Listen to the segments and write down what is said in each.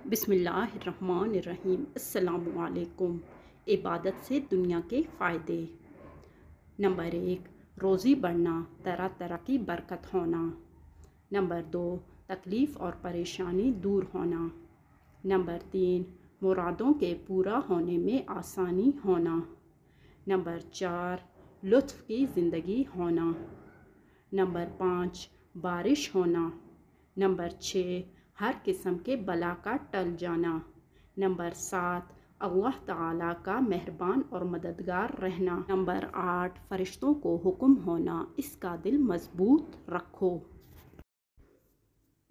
बिस्मिल्लाहिर्रहमानिर्रहीम। अस्सलामुअलैकुम। इबादत से दुनिया के फ़ायदे। नंबर 1, रोज़ी बढ़ना, तरह तरह की बरकत होना। नंबर 2, तकलीफ़ और परेशानी दूर होना। नंबर 3, मुरादों के पूरा होने में आसानी होना। नंबर 4, लुत्फ़ की ज़िंदगी होना। नंबर 5, बारिश होना। नंबर 6, हर किस्म के बला का टल जाना। नंबर 7, अल्लाह ताला का मेहरबान और मददगार रहना। नंबर 8, फ़रिश्तों को हुक्म होना, इसका दिल मज़बूत रखो।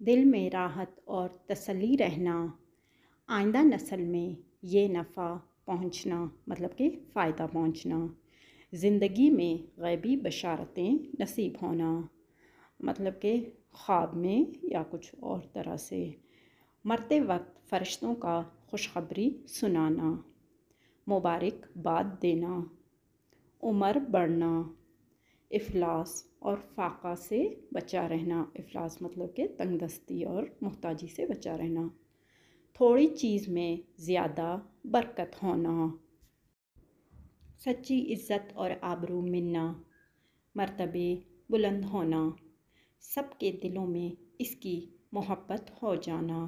दिल में राहत और तसल्ली रहना। आइंदा नस्ल में ये नफ़ा पहुँचना, मतलब कि फ़ायदा पहुँचना। ज़िंदगी में ग़ैबी बशारतें नसीब होना, मतलब कि ख्वाब में या कुछ और तरह से। मरते वक्त फ़रिश्तों का खुशखबरी सुनाना। मुबारकबाद देना। उम्र बढ़ना। इफ़लास और फ़ाक़ा से बचा रहना। इफ़लास मतलब कि तंगदस्ती और मुहताजी से बचा रहना। थोड़ी चीज़ में ज़्यादा बरकत होना। सच्ची इज़्ज़त और आबरू मिलना। मर्तबे बुलंद होना। सबके दिलों में इसकी मोहब्बत हो जाना।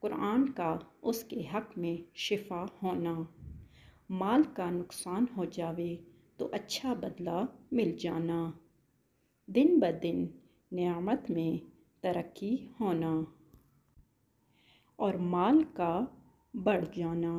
कुरान का उसके हक़ में शिफा होना। माल का नुकसान हो जावे तो अच्छा बदला मिल जाना। दिन ब दिन नियामत में तरक्की होना और माल का बढ़ जाना।